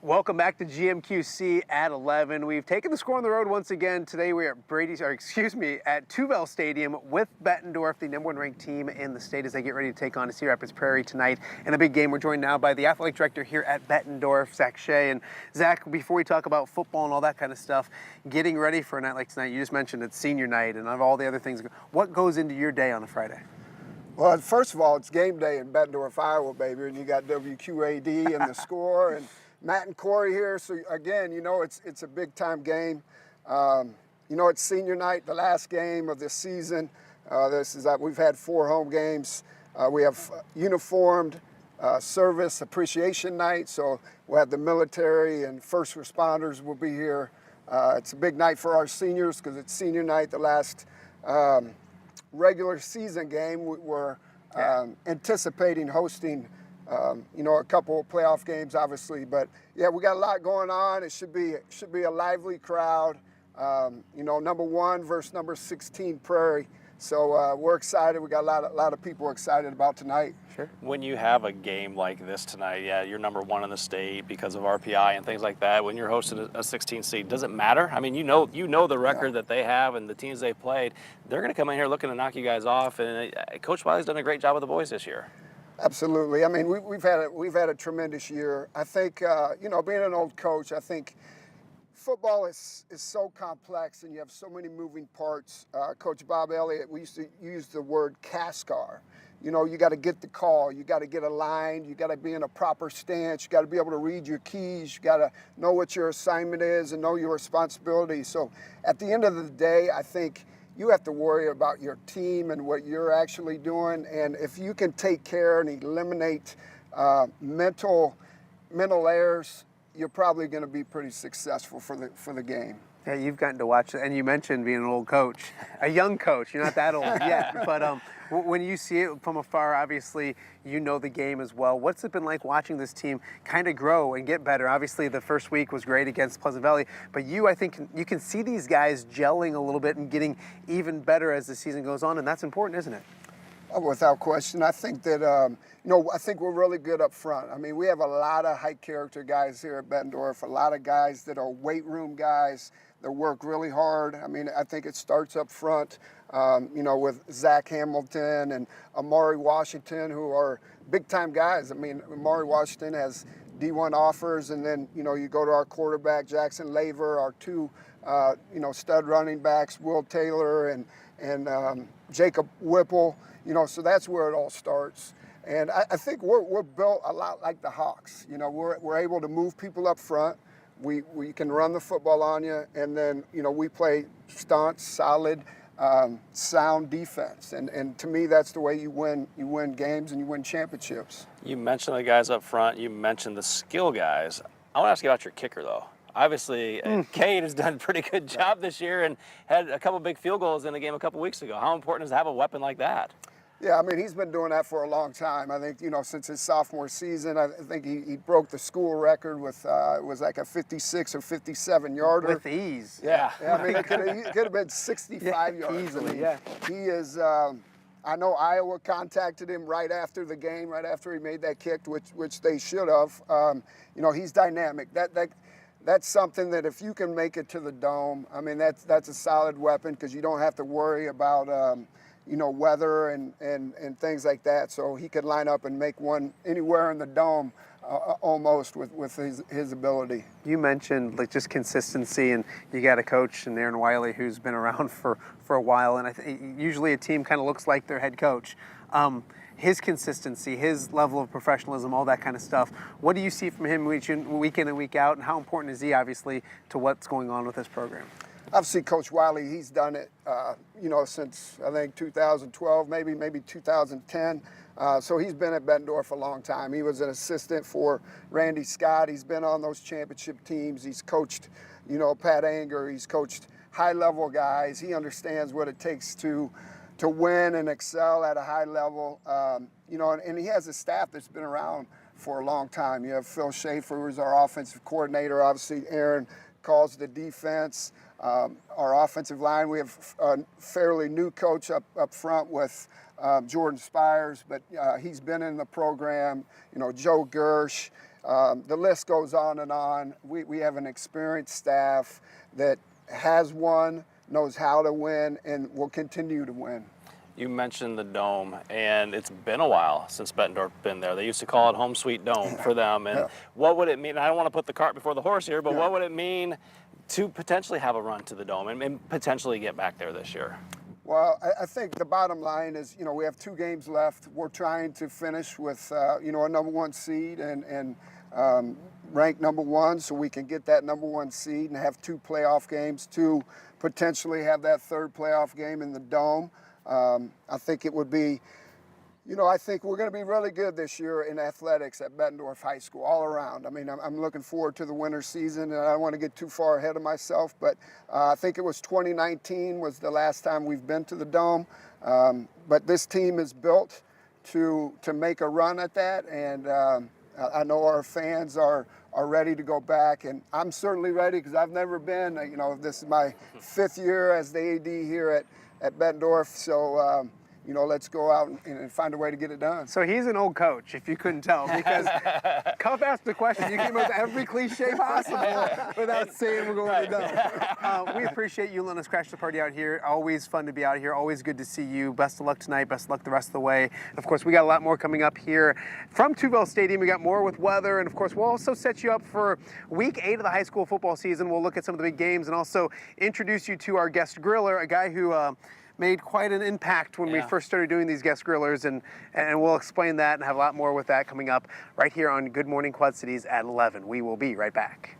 Welcome back to GMQC at 11. We've taken the score on the road once again. Today we are at at TouVelle Stadium with Bettendorf, the #1 ranked team in the state, as they get ready to take on Cedar Rapids Prairie tonight in a big game. We're joined now by the athletic director here at Bettendorf, Zach Shea. And Zach, before we talk about football and all that kind of stuff, getting ready for a night like tonight, you just mentioned it's senior night and of all the other things. What goes into your day on a Friday? Well, first of all, it's game day in Bettendorf, Iowa, baby, and you got WQAD and the score and Matt and Corey here. So again, you know, it's a big time game. You know, it's senior night, the last game of the season. We've had 4 home games. We have uniformed service appreciation night. So we'll have the military and first responders will be here. It's a big night for our seniors because it's senior night, the last regular season game. We're anticipating hosting you know, a couple of playoff games, obviously, but yeah, we got a lot going on. It should be a lively crowd. You know, #1 versus #16 Prairie. So we're excited. We got a lot of people excited about tonight. Sure. When you have a game like this tonight, yeah, you're #1 in the state because of RPI and things like that. When you're hosting a 16 seed, does it matter? I mean, you know the record that they have and the teams they've played. They're going to come in here looking to knock you guys off. And Coach Wiley's done a great job with the boys this year. Absolutely. I mean, we've had a tremendous year. I think you know, being an old coach, I think football is so complex and you have so many moving parts. Coach Bob Elliott, we used to use the word CASCAR. You know, you got to get the call, you got to get aligned, you got to be in a proper stance, you got to be able to read your keys, you got to know what your assignment is and know your responsibility. So at the end of the day, I think you have to worry about your team and what you're actually doing. And if you can take care and eliminate mental errors, you're probably going to be pretty successful for the game. Yeah, you've gotten to watch it, and you mentioned being an old coach, a young coach. You're not that old yet, but when you see it from afar, obviously you know the game as well. What's it been like watching this team kind of grow and get better? Obviously, the first week was great against Pleasant Valley, but I think you can see these guys gelling a little bit and getting even better as the season goes on, and that's important, isn't it? Oh, without question. I think that, you know, I think we're really good up front. I mean, we have a lot of high character guys here at Bettendorf, a lot of guys that are weight room guys that work really hard. I mean, I think it starts up front, you know, with Zach Hamilton and Amari Washington, who are big time guys. I mean, Amari Washington has D1 offers, and then, you know, you go to our quarterback, Jackson Laver, our 2, you know, stud running backs, Will Taylor and Jacob Whipple. You know, so that's where it all starts. And I think we're built a lot like the Hawks. You know, we're able to move people up front. We can run the football on you, and then, you know, we play staunch, solid, sound defense. And to me, that's the way you win games and you win championships. You mentioned the guys up front. You mentioned the skill guys. I want to ask you about your kicker, though. Obviously, Cade has done a pretty good job this year and had a couple big field goals in the game a couple weeks ago. How important is to have a weapon like that? Yeah, I mean, he's been doing that for a long time. I think, you know, since his sophomore season, I think he broke the school record with, it was like a 56 or 57 yarder. With ease. Yeah. I mean, it could have been 65 yards. Easily, I mean, yeah. He is, I know Iowa contacted him right after the game, right after he made that kick, which they should have. You know, he's dynamic. That's something that if you can make it to the dome, I mean, that's a solid weapon because you don't have to worry about, you know, weather and things like that. So he could line up and make one anywhere in the dome almost with his ability. You mentioned like just consistency, and you got a coach in Aaron Wiley who's been around for a while, and I think usually a team kind of looks like their head coach. His consistency, his level of professionalism, all that kind of stuff. What do you see from him week in and week out, and how important is he obviously to what's going on with this program? Obviously, Coach Wiley, he's done it, you know, since I think 2012, maybe 2010. So he's been at Bettendorf a long time. He was an assistant for Randy Scott. He's been on those championship teams. He's coached, you know, Pat Anger. He's coached high-level guys. He understands what it takes to win and excel at a high level. You know, and he has a staff that's been around for a long time. You have Phil Schaefer, who's our offensive coordinator. Obviously, Aaron calls the defense. Our offensive line, we have a fairly new coach up front with Jordan Spires, but he's been in the program. You know, Joe Gersh, The list goes on and on. We have an experienced staff that has won, knows how to win, and will continue to win. You mentioned the Dome, and it's been a while since Bettendorf been there. They used to call it Home Sweet Dome for them. And what would it mean? I don't want to put the cart before the horse here, but what would it mean to potentially have a run to the Dome and potentially get back there this year? Well, I think the bottom line is, we have 2 games left. We're trying to finish with, a #1 seed and ranked #1, so we can get that #1 seed and have 2 playoff games to potentially have that 3rd playoff game in the Dome. I think it would be, I think we're going to be really good this year in athletics at Bettendorf High School all around. I mean, I'm looking forward to the winter season, and I don't want to get too far ahead of myself, but I think it was 2019 was the last time we've been to the Dome. But this team is built to make a run at that, and I know our fans are ready to go back, and I'm certainly ready because I've never been. This is my 5th year as the AD here at Bettendorf, so let's go out and find a way to get it done. So he's an old coach, if you couldn't tell, because Cuff asked the question. You came up with every cliche possible without saying we're going to the Dome. We appreciate you letting us crash the party out here. Always fun to be out here. Always good to see you. Best of luck tonight. Best of luck the rest of the way. Of course, we got a lot more coming up here from TouVelle Stadium. We got more with weather, and of course, we'll also set you up for Week 8 of the high school football season. We'll look at some of the big games and also introduce you to our guest griller, a guy who made quite an impact when we first started doing these guest grillers, and we'll explain that and have a lot more with that coming up right here on Good Morning Quad Cities at 11. We will be right back.